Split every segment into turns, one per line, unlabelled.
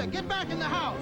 Martha, get back in the house!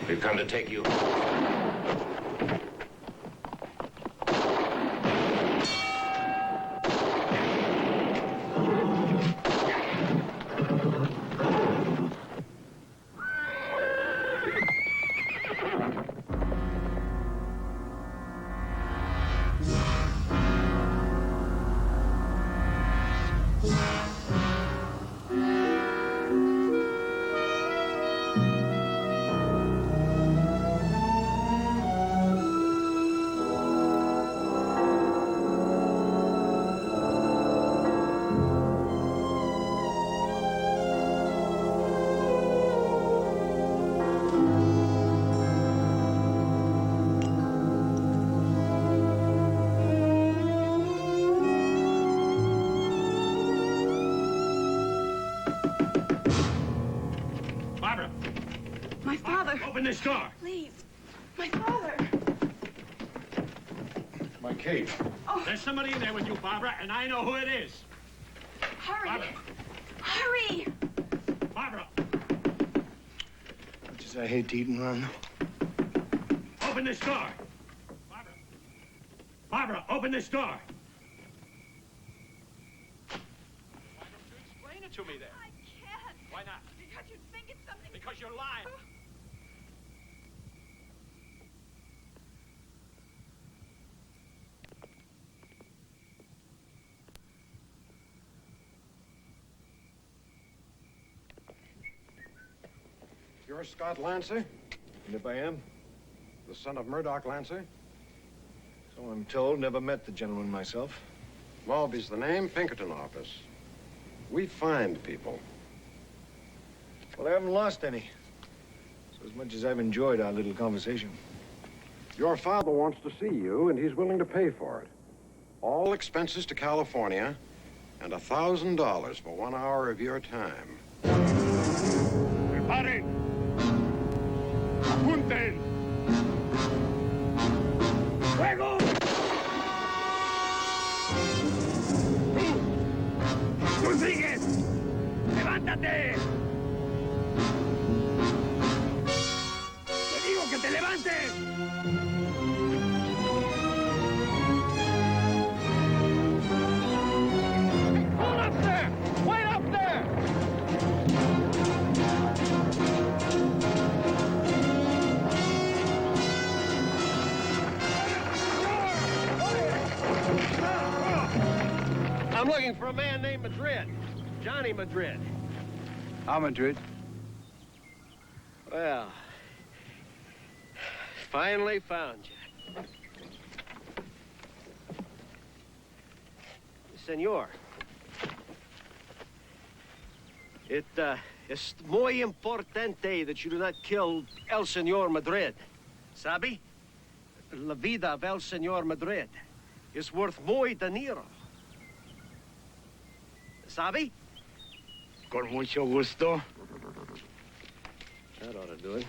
We've come to take you.
Open this door.
Please. My father.
My cape.
Oh.
There's somebody in there with you, Barbara, and I know who it is.
Hurry.
Barbara.
Hurry.
Barbara.
Much as I hate to eat and run.
Open this door. Barbara. Barbara, open this door. Barbara, explain it to me then.
I can't.
Why not?
Because you think it's something...
Because you're lying.
You're Scott Lancer?
And if I am?
The son of Murdoch Lancer?
So I'm told. Never met the gentleman myself.
Mulvey's the name, Pinkerton office. We find people.
Well, I haven't lost any. So as much as I've enjoyed our little conversation.
Your father wants to see you, and he's willing to pay for it. All expenses to California, and $1,000 for 1 hour of your time.
Preparen. Apunten. Fuego. Tú sigues. Levántate. Te digo que te levantes. Hold up there. Wait up there. I'm looking for a man named Madrid. Johnny Madrid.
I'm Madrid.
Well, finally found you. Senor, it es muy importante that you do not kill El Senor Madrid. Sabe? La vida of El Senor Madrid is worth muy dinero. Sabe?
Con mucho gusto.
That ought to do it.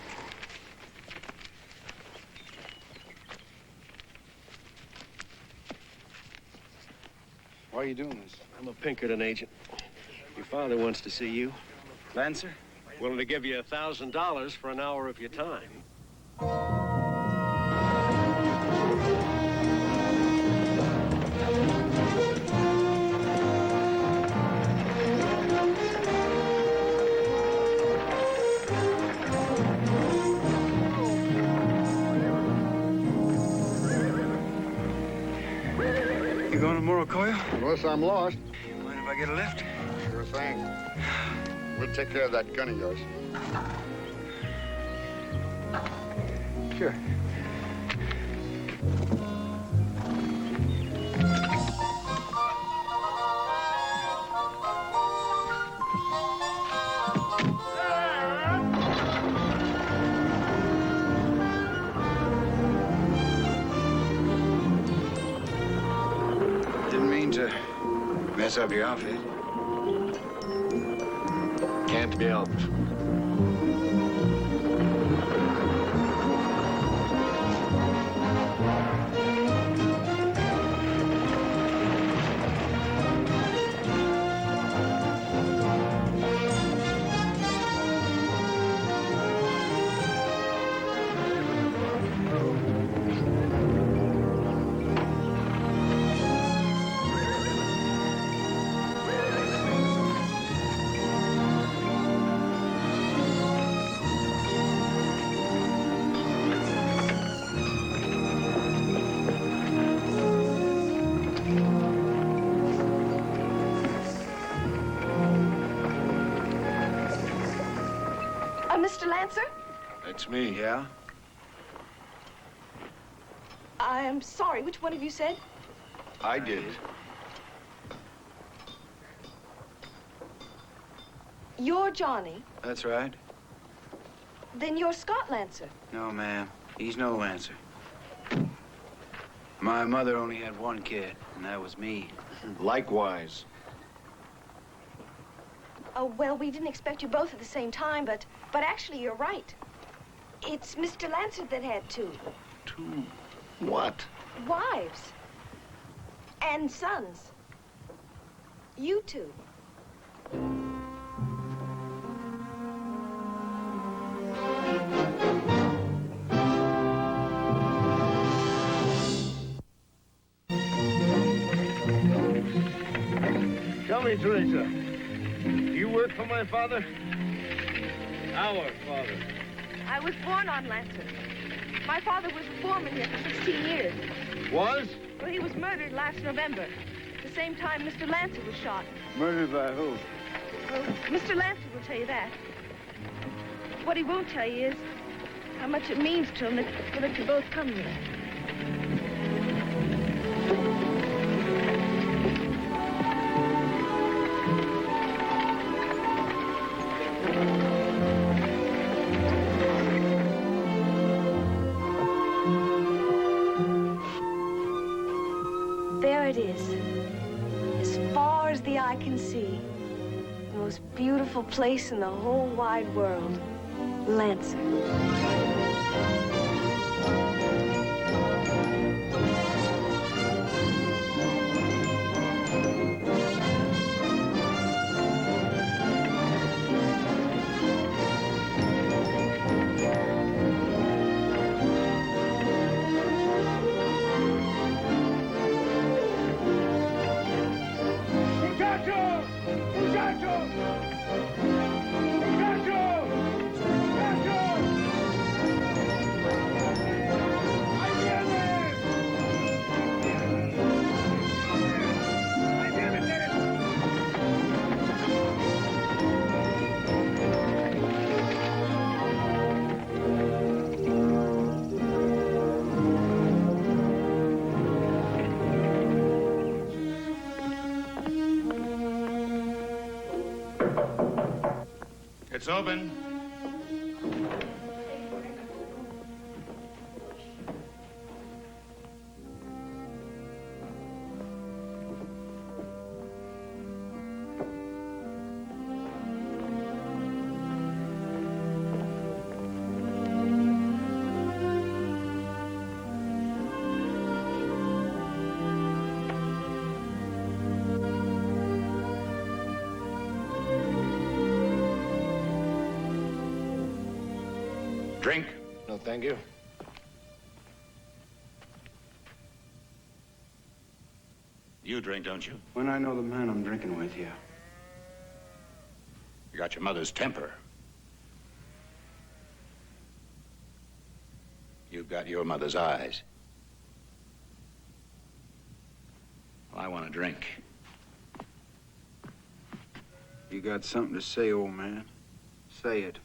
Why are you doing this?
I'm a Pinkerton agent. Your father wants to see you.
Lancer?
Willing to give you $1,000 for an hour of your time.
You going to Morocoyo?
Unless I'm lost.
Mind if I get a lift?
Sure thing. We'll take care of that gun of yours.
Sure. Didn't mean to mess up your outfit.
Can't be helped.
Mr. Lancer?
That's me.
Yeah?
I am sorry. Which one of you said?
I did.
You're Johnny.
That's right.
Then you're Scott Lancer.
No, ma'am. He's no Lancer. My mother only had one kid, and that was me.
Likewise.
Oh, well, we didn't expect you both at the same time, but actually you're right. It's Mr. Lancer that had two.
Two what?
Wives. And sons. You two.
Tell me, Teresa, do you work for my father? Our father.
I was born on Lancer. My father was a foreman here for 16 years.
Was?
Well, he was murdered last November. The same time Mr. Lancer was shot.
Murdered by who?
Well, Mr. Lancer will tell you that. What he won't tell you is how much it means to him that you both come here. There it is. As far as the eye can see. The most beautiful place in the whole wide world. Lancer.
It's open.
Drink?
No, thank you.
You drink, don't you?
When I know the man I'm drinking with, yeah.
You got your mother's temper. You've got your mother's eyes. Well, I want to drink.
You got something to say, old man? Say it.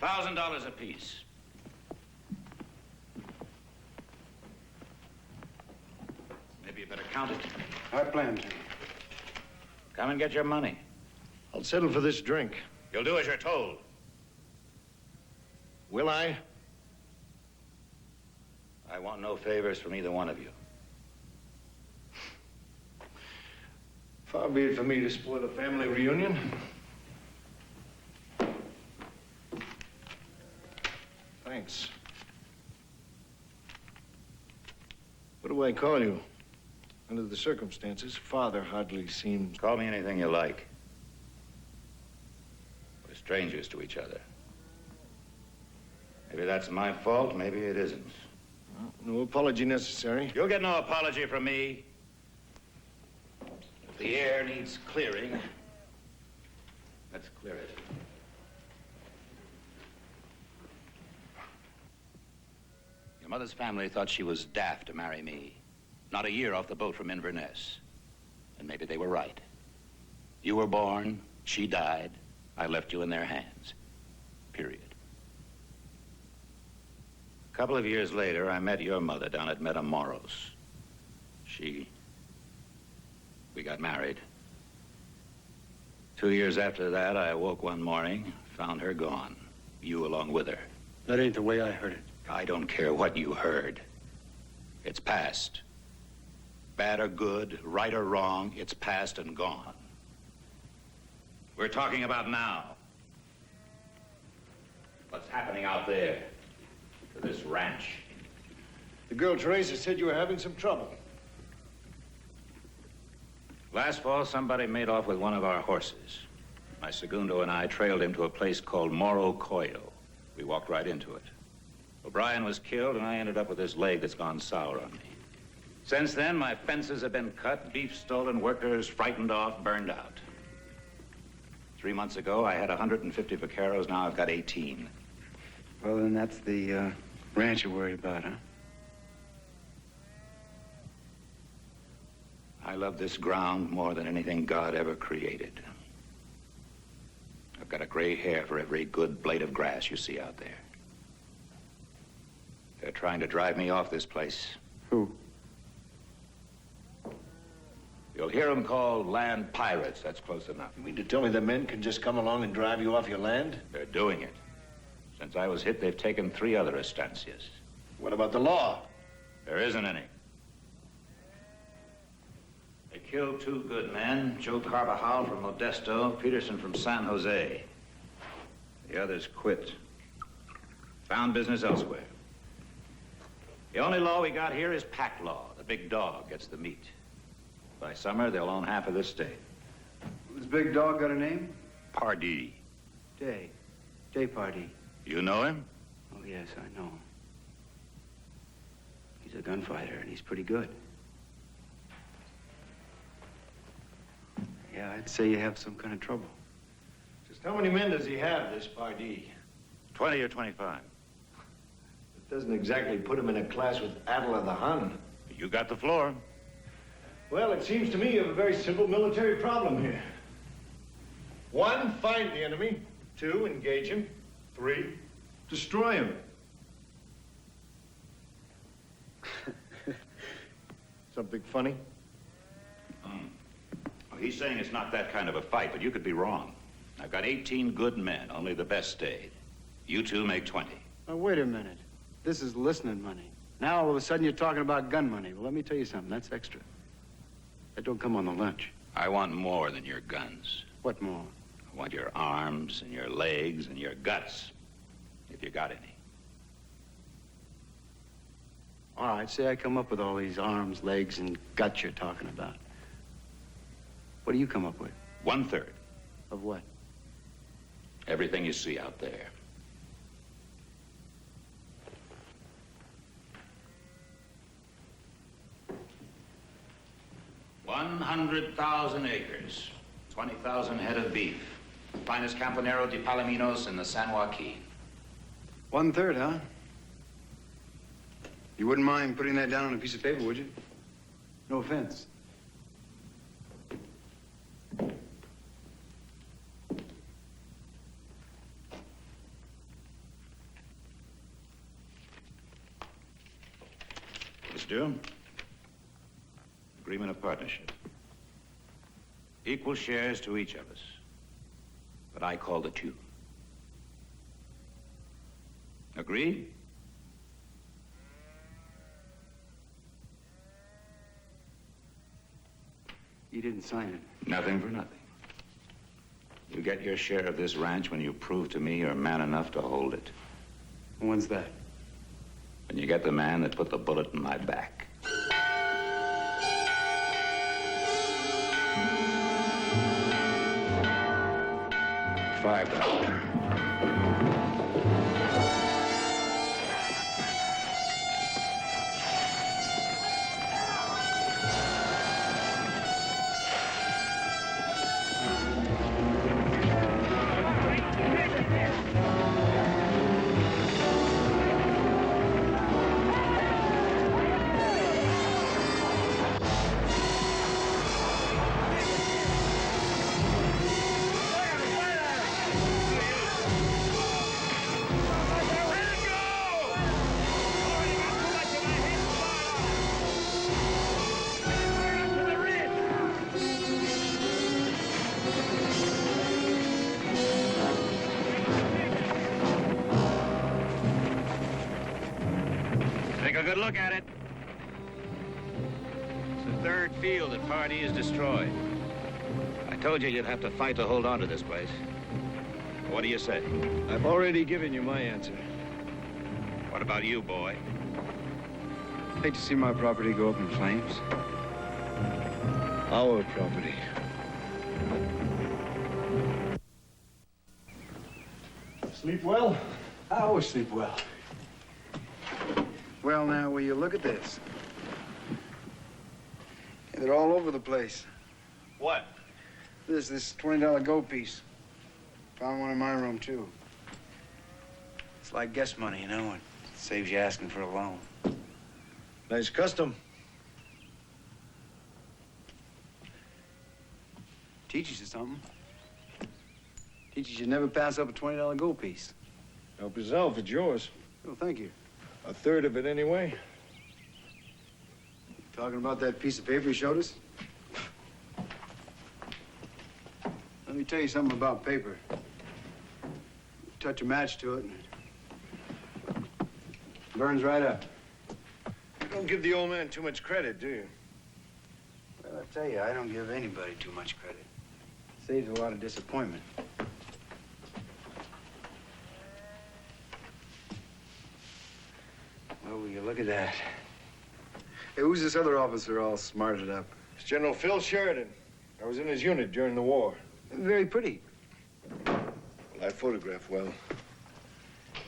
$1,000 apiece. Maybe you better count it.
I plan to.
Come and get your money.
I'll settle for this drink.
You'll do as you're told.
Will I?
I want no favors from either one of you.
Far be it for me to spoil a family reunion. Thanks. What do I call you? Under the circumstances, father hardly seems...
Call me anything you like. We're strangers to each other. Maybe that's my fault, maybe it isn't.
No apology necessary.
You'll get no apology from me. If the air needs clearing, let's clear it. Your mother's family thought she was daft to marry me. Not a year off the boat from Inverness. And maybe they were right. You were born, she died, I left you in their hands. Period. A couple of years later, I met your mother down at Matamoros. We got married. 2 years after that, I awoke one morning, found her gone. You along with her.
That ain't the way I heard it.
I don't care what you heard. It's past. Bad or good, right or wrong, it's past and gone. We're talking about now. What's happening out there to this ranch?
The girl Teresa said you were having some trouble.
Last fall, somebody made off with one of our horses. My segundo and I trailed him to a place called Morro Coyo. We walked right into it. O'Brien was killed, and I ended up with this leg that's gone sour on me. Since then, my fences have been cut, beef stolen, workers frightened off, burned out. 3 months ago, I had 150 vaqueros. Now I've got 18.
Well, then that's the ranch you're worried about, huh?
I love this ground more than anything God ever created. I've got a gray hair for every good blade of grass you see out there. They're trying to drive me off this place.
Who?
You'll hear them called land pirates. That's close enough.
You mean to tell me the men can just come along and drive you off your land?
They're doing it. Since I was hit, they've taken 3 other estancias.
What about the law?
There isn't any. They killed 2 good men, Joe Carbajal from Modesto, Peterson from San Jose. The others quit. Found business elsewhere. The only law we got here is pack law. The big dog gets the meat. By summer, they'll own half of this state.
This big dog got a name?
Pardee.
Day. Day Party.
You know him?
Oh, yes, I know him. He's a gunfighter, and he's pretty good. Yeah, I'd say you have some kind of trouble.
Just how many men does he have, this Pardee?
20 or 25.
It doesn't exactly put him in a class with Adela the Hun.
You got the floor.
Well, it seems to me you have a very simple military problem here. 1, find the enemy. 2, engage him. 3, destroy him. Something funny?
Well, he's saying it's not that kind of a fight, but you could be wrong. I've got 18 good men, only the best stayed. You 2 make 20.
Now, wait a minute. This is listening money. Now, all of a sudden, you're talking about gun money. Well, let me tell you something. That's extra. That don't come on the lunch.
I want more than your guns.
What more?
I want your arms and your legs and your guts, if you got any.
All right, say I come up with all these arms, legs, and guts you're talking about. What do you come up with?
1/3.
Of what?
Everything you see out there. $100,000 acres, 20,000 head of beef, finest Campanero de Palominos in the San Joaquin.
1/3, huh? You wouldn't mind putting that down on a piece of paper, would you? No offense.
Let's do. Agreement of partnership. Equal shares to each of us. But I call the two. Agreed?
You didn't sign it.
Nothing for nothing. You get your share of this ranch when you prove to me you're man enough to hold it.
When's that?
When you get the man that put the bullet in my back. $5. Take a good look at it. It's the third field that Pardee has destroyed. I told you you'd have to fight to hold on to this place. What do you say?
I've already given you my answer.
What about you, boy?
Hate to see my property go up in flames.
Our property. Sleep well?
I always sleep well. Well, now, will you look at this? Yeah, they're all over the place.
What?
This $20 gold piece. Found one in my room, too. It's like guest money, you know? It saves you asking for a loan.
Nice custom.
Teaches you something. Teaches you never pass up a $20 gold piece.
Help yourself, it's yours.
Oh, thank you.
1/3 of it anyway.
Talking about that piece of paper you showed us? Let me tell you something about paper. Touch a match to it, and it burns right up.
You don't give the old man too much credit, do you?
Well, I tell you, I don't give anybody too much credit. Saves a lot of disappointment. Well, will you look at that? Hey, who's this other officer all smarted up?
It's General Phil Sheridan. I was in his unit during the war.
Very pretty.
Well, I photograph well.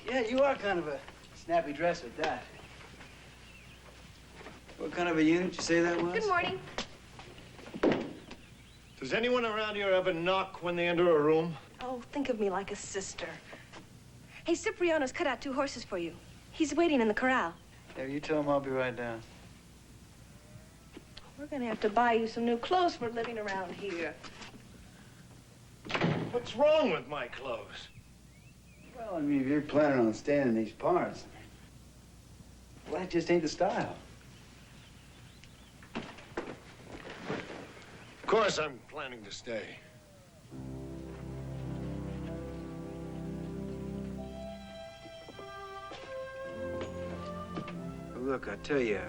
Yeah, you are kind of a snappy dress at that. What kind of a unit you say that was?
Good morning.
Does anyone around here ever knock when they enter a room?
Oh, think of me like a sister. Hey, Cipriano's cut out 2 horses for you. He's waiting in the corral.
Yeah, you tell him I'll be right down.
We're gonna have to buy you some new clothes for living around here.
What's wrong with my clothes?
Well, I mean, if you're planning on staying in these parts, well, that just ain't the style.
Of course I'm planning to stay.
Look, I tell you,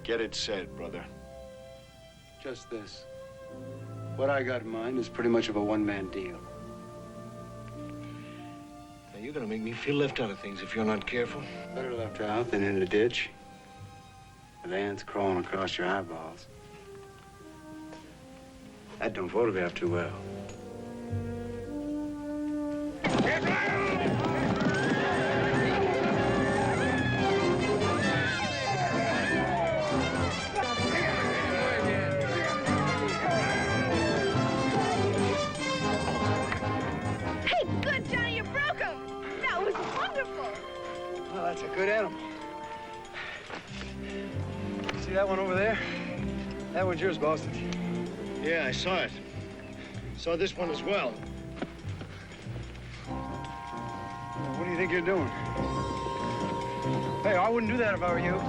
Get it said, brother.
just this. What I got in mind is pretty much of a one-man deal.
Now, you're gonna make me feel left out of things if you're not careful.
Better left out than in a ditch. with ants crawling across your eyeballs. That don't photograph too well.
Hey, good, Johnny, you broke him. That was wonderful.
Well, that's a good animal. See that one over there? That one's yours, Boston.
Yeah, I saw it. Saw this one as well.
What do you think you're doing? Hey, I wouldn't do that if I were you.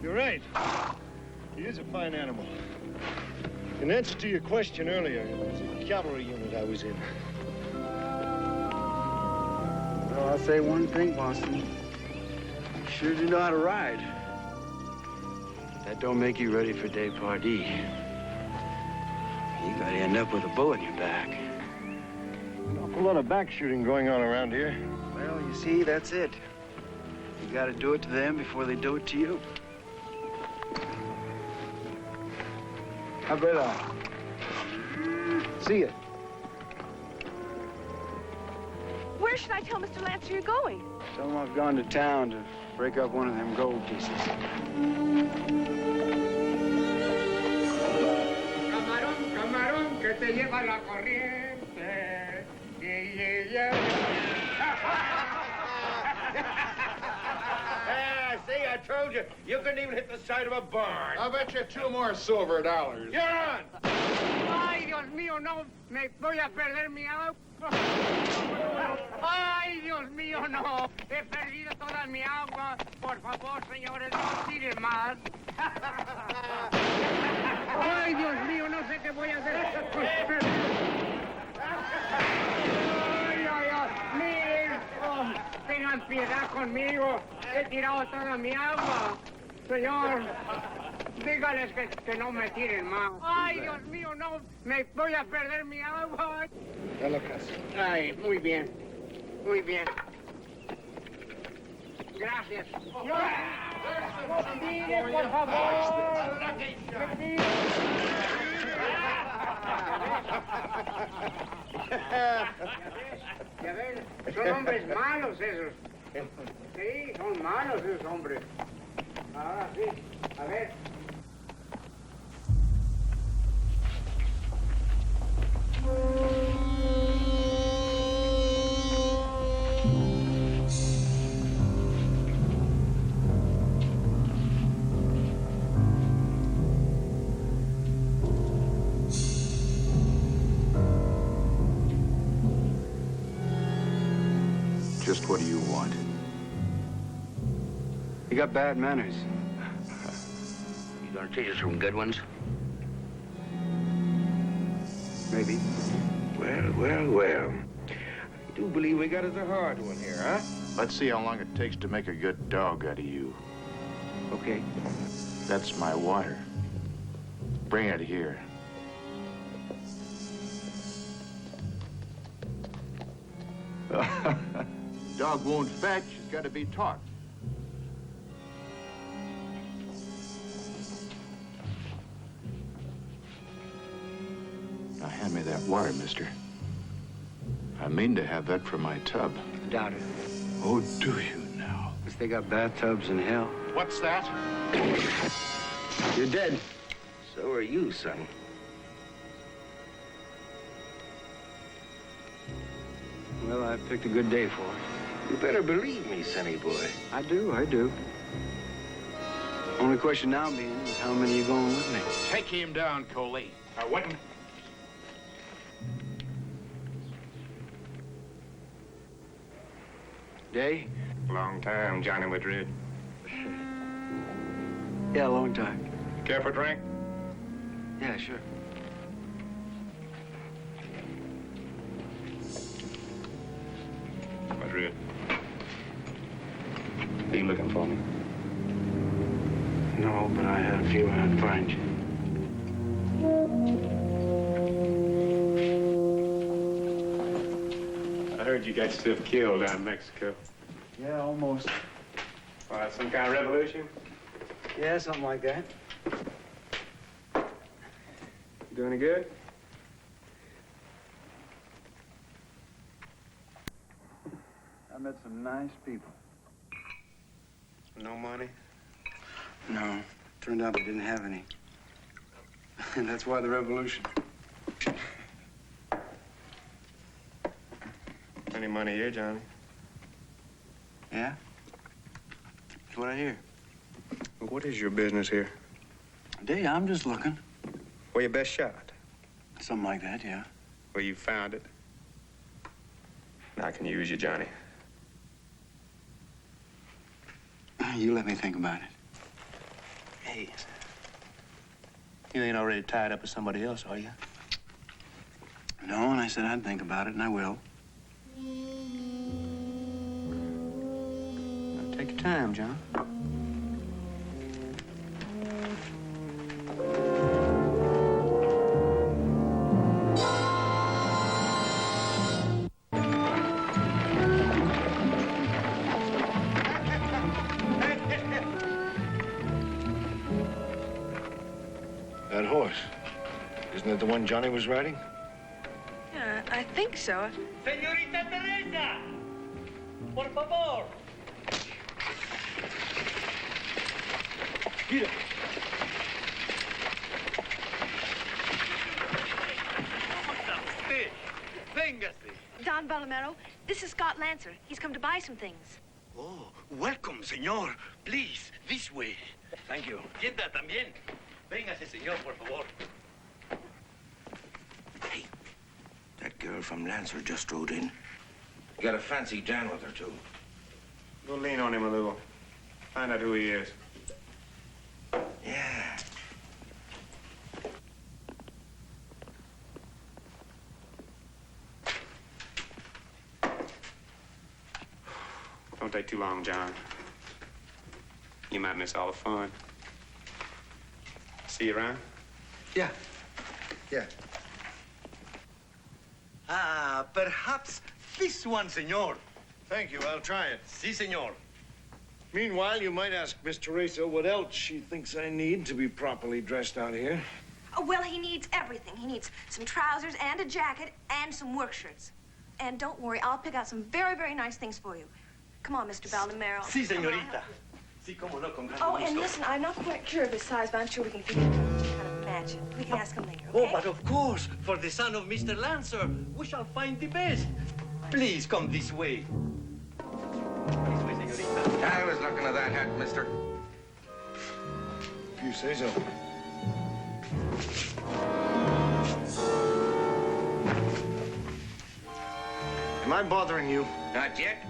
You're right. He is a fine animal. In answer to your question earlier, it was a cavalry unit I was in.
Well, I'll say one thing, Boston. You sure do know how to ride. That don't make you ready for Departie. You gotta end up with a bullet in your back.
An awful lot of back shooting going on around here.
Well, you see, that's it. You gotta do it to them before they do it to you. How about I? See ya.
Where should I tell Mr. Lancer you're going?
Tell them I've gone to town to break up one of them gold pieces.
Camarón, camarón, que te lleva la corriente. See, I told you, you couldn't even hit the side of a barn.
I'll bet you 2 more silver dollars.
You're on. Ay, Dios mío, no, me voy a perder mi agua. Ay, Dios mío, no, he perdido toda mi agua. Por favor, señores, no tiren más. Ay, Dios mío, no sé qué voy a hacer. Ay, ay, ay, miren, oh, tengan piedad conmigo. He tirado toda mi agua. Señor, dígales que no me tiren más. Ay, Dios mío, no, me voy a perder mi agua.
Ya lo caso.
Ay, muy bien, muy bien. Gracias. Mire, por favor. Ya ven, son hombres malos esos. Sí, son malos esos hombres. Ahora sí, a ver.
Just what do you want?
You got bad manners.
You gonna teach us some good ones?
Maybe.
Well. I do believe we got us a hard one here, huh?
Let's see how long it takes to make a good dog out of you.
Okay.
That's my water. Bring it here. Dog won't fetch. He's got to be taught. Now hand me that water, mister. I mean to have that for my tub.
I doubt it.
Oh, do you now?
Guess they got bathtubs in hell.
What's that?
You're dead.
So are you, son.
Well, I picked a good day for it.
You better believe me, sonny boy.
I do. Only question now being is how many you going with me?
Take him down, Coley. What?
Day?
Long time, Johnny Madrid.
Yeah, a long time.
Care for a drink?
Yeah, sure.
looking for me?
No, but I had a feeling I'd find you.
I heard you got yourself killed down in Mexico.
Yeah, almost.
Why, some kind of revolution?
Yeah, something like that.
You doing any good?
I met some nice people.
No money?
No, turned out they didn't have any. And that's why the revolution.
Any money here, Johnny?
Yeah? That's what I hear.
Well, what is your business here?
Day, I'm just looking.
Where your best shot?
Something like that, yeah.
Where you found it? Now I can use you, Johnny.
You let me think about it.
Hey, you ain't already tied up with somebody else, are you?
No, and I said I'd think about it, and I will.
Now, take your time, John.
That horse, isn't it the one Johnny was riding?
Yeah, I think so.
Señorita Teresa, por favor.
Mira.
Don Balomero, this is Scott Lancer. He's come to buy some things.
Oh, welcome, señor. Please, this way.
Thank you.
Tienda también. Véngase, señor, por favor. Hey, that girl from Lancer just rode in. You got a fancy Dan with her, too.
Go lean on him a little. Find out who he is.
Yeah.
Don't take too long, John. You might miss all the fun. See you around?
Yeah. Yeah.
Ah, perhaps this one, señor.
Thank you. I'll try it.
Si, señor.
Meanwhile, you might ask Miss Teresa what else she thinks I need to be properly dressed out here.
Oh, well, he needs everything. He needs some trousers and a jacket and some work shirts. And don't worry, I'll pick out some very, very nice things for you. Come on, Mr. Baldomero.
Si, señorita. Si, como no, con gran
Oh, and
gusto.
listen, I'm not quite sure of his size, but I'm sure we can figure it out. Kind of match it. We can ask him later, okay?
Oh, but of course, for the son of Mr. Lancer, we shall find the best. Please come this way. This way, señorita.
I was looking at that hat, mister.
If you say so. Am I bothering you?
Not yet.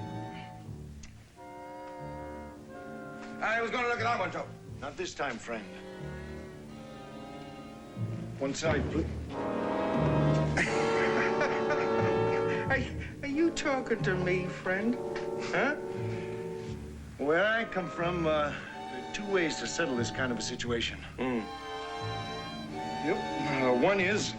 I was going to look at that one, too.
Not this time, friend. One side, please.
Are you talking to me, friend? Huh?
Where I come from, there are two ways to settle this kind of a situation. Yep. One is...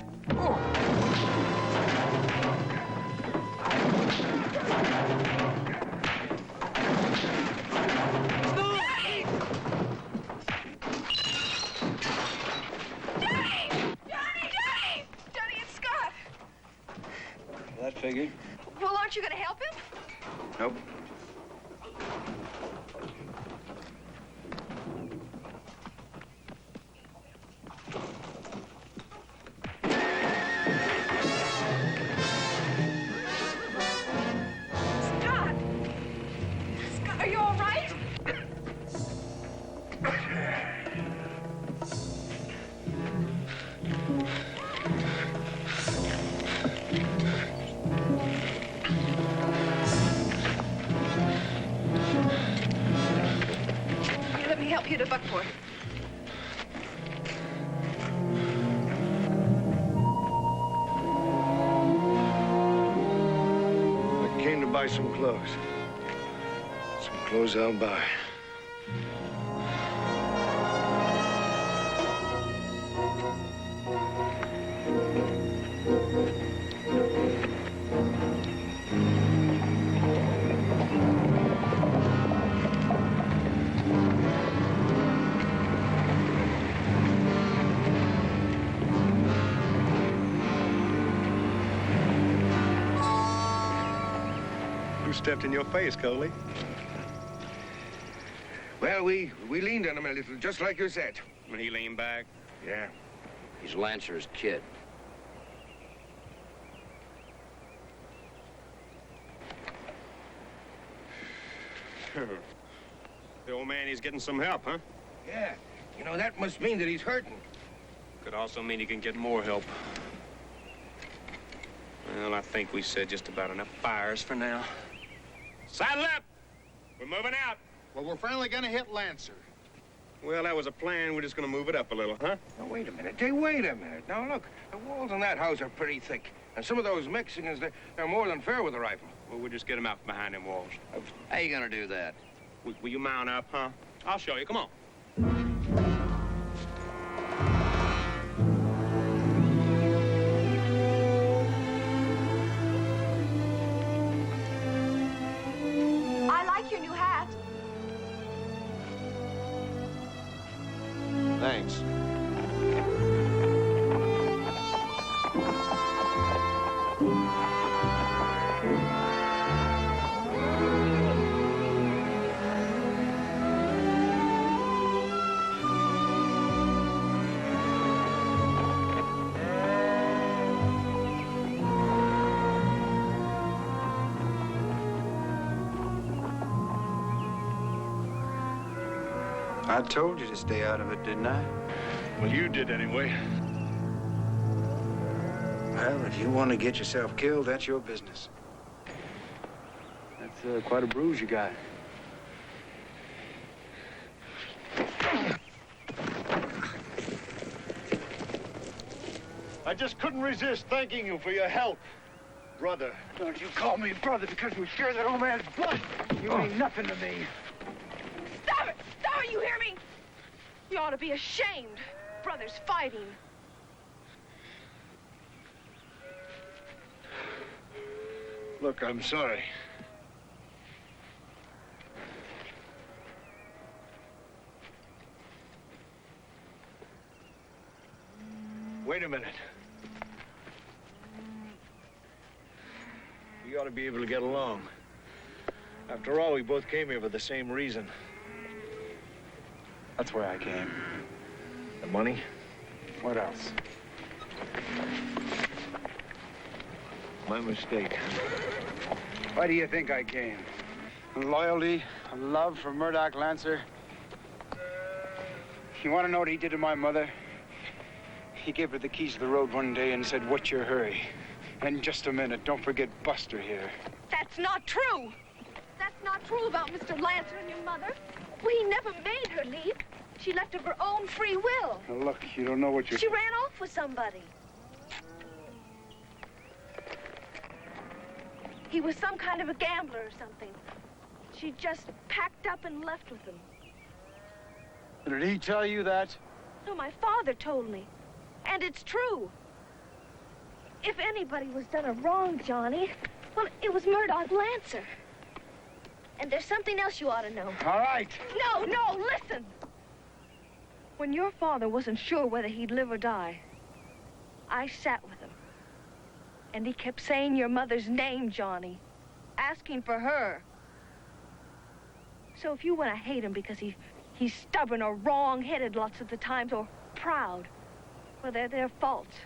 That figured.
Well, aren't you going to help him?
Nope.
Scott! Scott, are you all right? Here, let me help you to Buckport.
I came to buy some clothes. Some clothes I'll buy. Who stepped in your face, Coley?
Well, we leaned on him a little, just like you said.
When he leaned back.
Yeah.
He's Lancer's kid.
The old man, he's getting some help, huh?
Yeah. You know, that must mean that he's hurting.
Could also mean he can get more help. Well, I think we said just about enough fires for now. Saddle up! We're moving out.
Well, we're finally gonna hit Lancer.
Well, that was a plan. We're just gonna move it up a little, huh?
Now, wait a minute. Hey, wait a minute. Now, look, the walls on that house are pretty thick. And some of those Mexicans, they're more than fair with a rifle.
Well, we'll just get them out from behind them walls.
How you gonna do that?
Will you mount up, huh? I'll show you. Come on.
I like your new hat.
Thanks.
I told you to stay out of it, didn't I?
Well, you did anyway.
Well, if you want to get yourself killed, that's your business. That's quite a bruise you got.
I just couldn't resist thanking you for your help, brother.
Don't you call me brother because we share that old man's blood. You ain't nothing to me.
Stop it! Stop it, you hear me? You ought to be ashamed. Brothers fighting.
Look, I'm sorry. Wait a minute. We ought to be able to get along. After all, we both came here for the same reason.
That's why I came.
The money?
What else?
My mistake.
Why do you think I came? Loyalty, a love for Murdoch Lancer. You want to know what he did to my mother? He gave her the keys to the road one day and said, "What's your hurry?" And just a minute, don't forget Buster here.
That's not true. That's not true about Mr. Lancer and your mother. Well, he never made her leave. She left of her own free will.
Now, look, you don't know what you're...
She ran off with somebody. He was some kind of a gambler or something. She just packed up and left with him.
Did he tell you that?
No, my father told me. And it's true. If anybody was done a wrong, Johnny, well, it was Murdoch Lancer. And there's something else you ought to know.
All right.
No, listen. When your father wasn't sure whether he'd live or die, I sat with him. And he kept saying your mother's name, Johnny, asking for her. So if you want to hate him because he's stubborn or wrong-headed lots of the times or proud, well, they're their faults.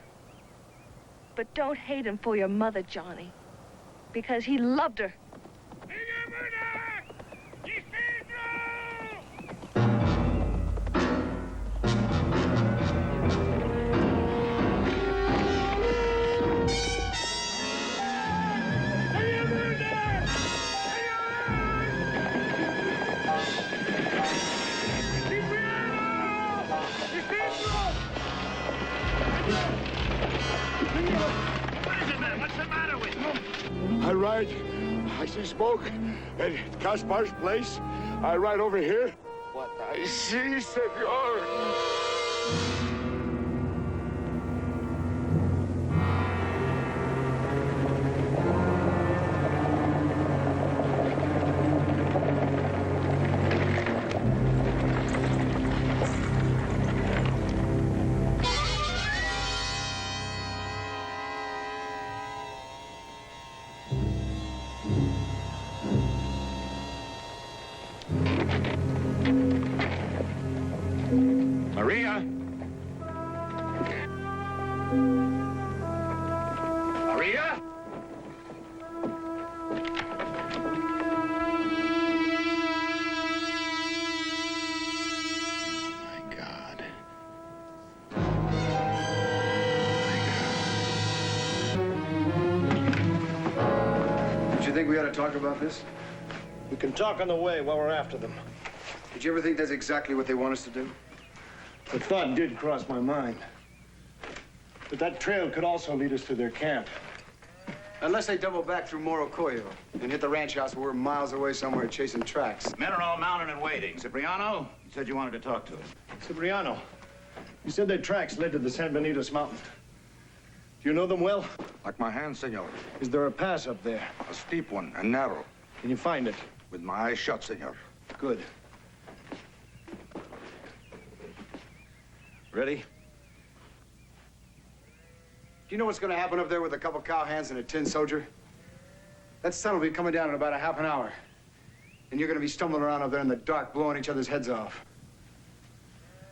But don't hate him for your mother, Johnny, because he loved her.
I ride. I see smoke at Kaspar's place. I ride over here. what I see, senor.
Maria? Maria?
My God.
Don't you think we ought to talk about this?
We can talk on the way while we're after them.
Did you ever think that's exactly what they want us to do?
The thought did cross my mind. But that trail could also lead us to their camp.
Unless they double back through Morro Coyo and hit the ranch house where we're miles away somewhere chasing tracks.
Men are all mounted and waiting. Cipriano, you said you wanted to talk to us.
Cipriano, you said their tracks led to the San Benitos Mountains. Do you know them well?
Like my hand, senor.
Is there a pass up there?
A steep one and narrow.
Can you find it?
With my eyes shut, senor.
Good. Ready?
Do you know what's going to happen up there with a couple cowhands and a tin soldier? That sun will be coming down in about a half an hour. And you're going to be stumbling around up there in the dark, blowing each other's heads off.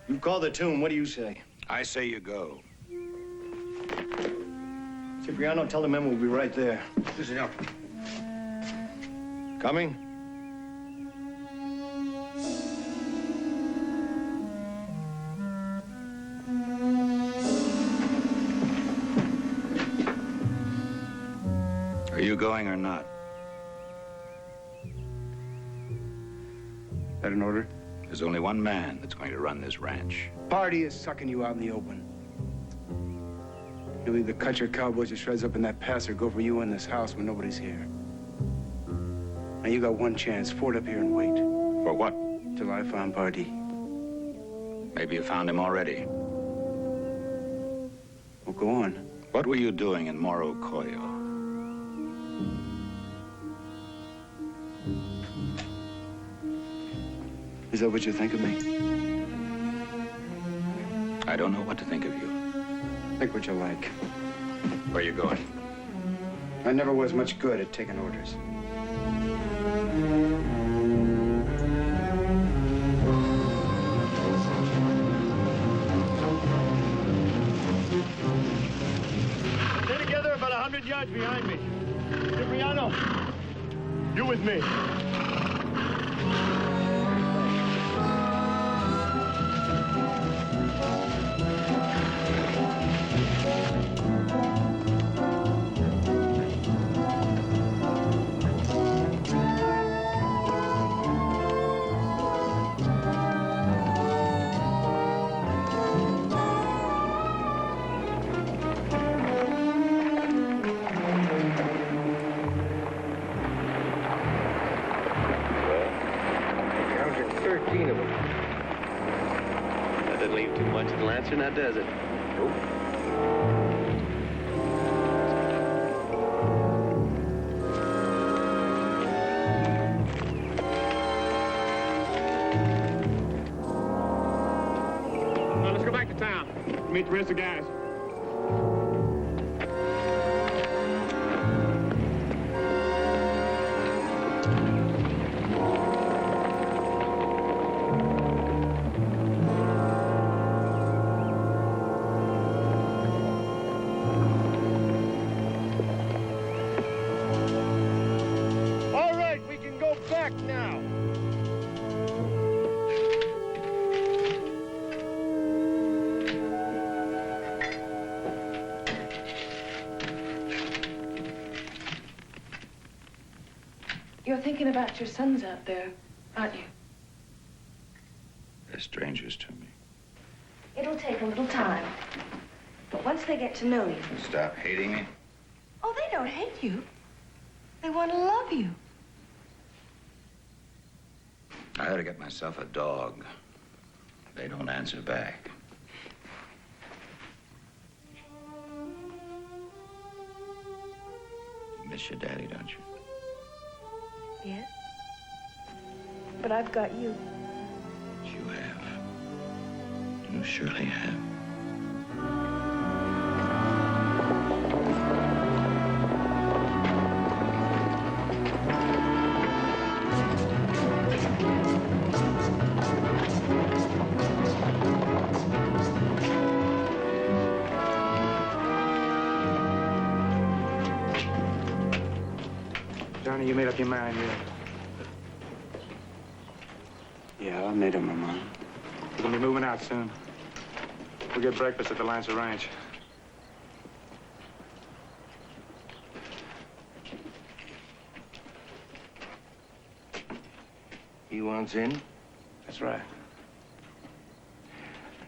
You call the tune. What do you say?
I say you go.
Cipriano, tell the men we'll be right there.
Si, senor.
Coming?
Are you going or not?
That an order?
There's only one man that's going to run this ranch.
Party is sucking you out in the open. You'll either cut your cowboys to shreds up in that pass or go for you in this house when nobody's here. Now you got one chance. Ford up here and wait.
For what?
Till I found Pardee.
Maybe you found him already.
Well, go on.
What were you doing in Morro Coyo?
Is that what you think of me?
I don't know what to think of you.
Think what you like.
Where are you going?
I never was much good at taking orders.
Stay together about 100 yards behind me. Cipriano, you with me.
Now, does it? Nope.
Now, let's go back to town. Meet the rest of the guys.
Now.
You're thinking about your sons out there, aren't you?
They're strangers to me.
It'll take a little time. But once they get to know you...
Stop hating me.
Oh, they don't hate you. They want to love you.
I ought to get myself a dog. They don't answer back. You miss your daddy, don't you?
Yes. But I've got you.
You have. You surely have.
Johnny, you made up your mind yet?
Yeah, I made up my mind.
We're gonna be moving out soon. We'll get breakfast at the Lancer Ranch.
He wants in?
That's right.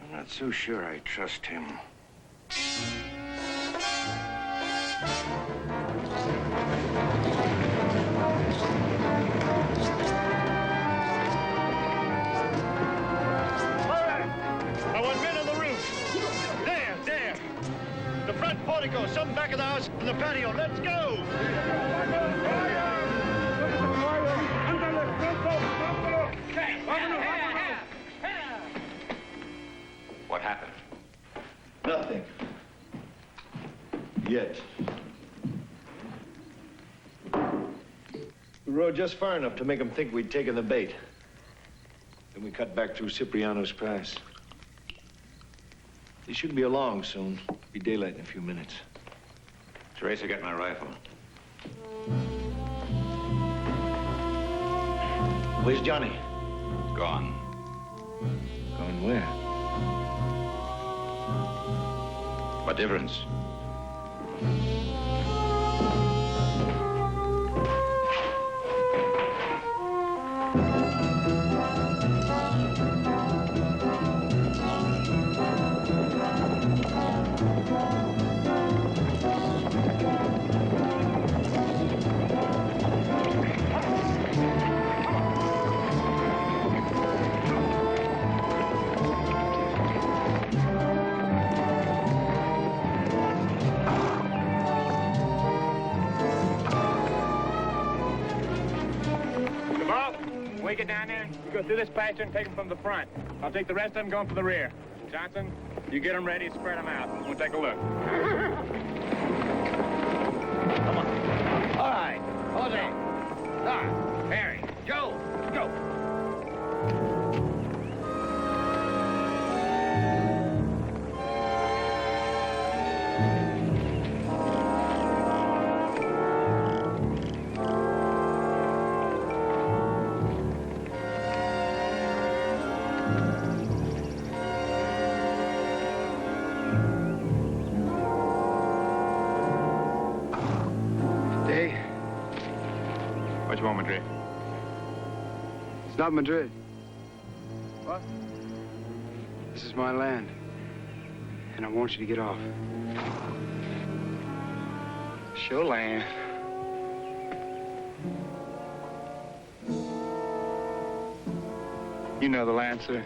I'm not so sure I trust him.
Portico, some back of the house, and the patio. Let's go!
What happened?
Nothing. Yet. We rode just far enough to make them think we'd taken the bait. Then we cut back through Cipriano's Pass. They should be along soon. Be daylight in a few minutes.
Teresa, get my rifle.
Where's Johnny?
Gone.
Going where?
What difference?
We get down there, you go through this pasture and take them from the front. I'll take the rest of them going for the rear. Johnson, you get them ready and spread them out. We'll take a look.
Come on. All right. Jose. Doc. Harry. Joe. Go.
What you want, Madrid?
It's not Madrid.
What?
This is my land. And I want you to get off.
It's your land. You know the Lancer.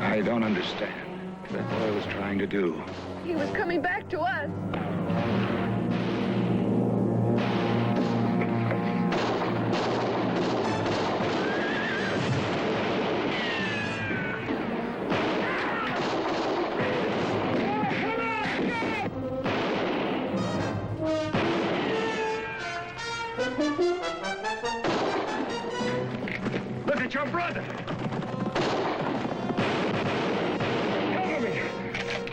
I don't understand what that boy was trying to do.
He was coming back to us.
our brother! Cover me!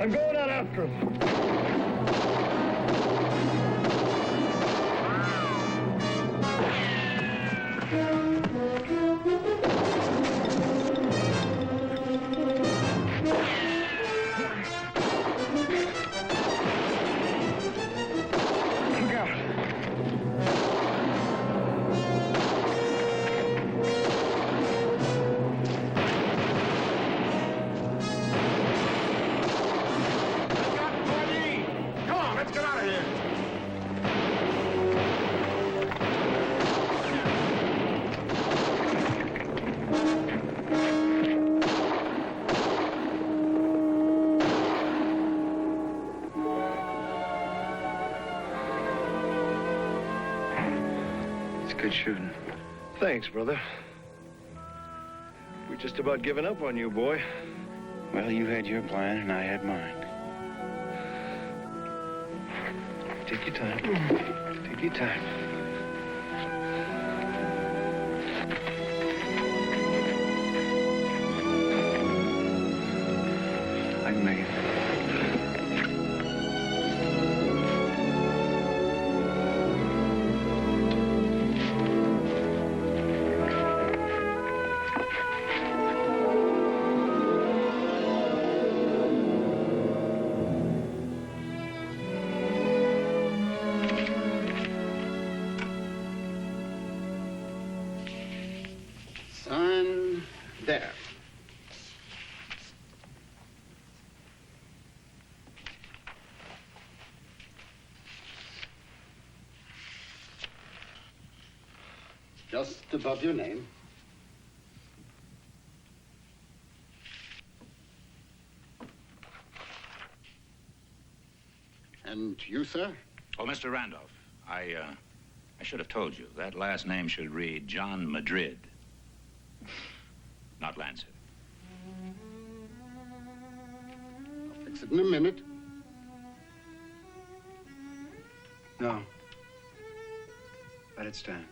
I'm going out after him. Look out. Come on, let's get out of here.
It's good shooting.
Thanks, brother. We're just about giving up on you, boy.
Well, you had your plan and I had mine. Take your time. Take your time. I can make it.
Sign there. Just above your name. And you, sir?
Oh, Mr. Randolph, I should have told you. That last name should read John Madrid, not Lancer.
I'll fix it in a minute.
No. Let it stand.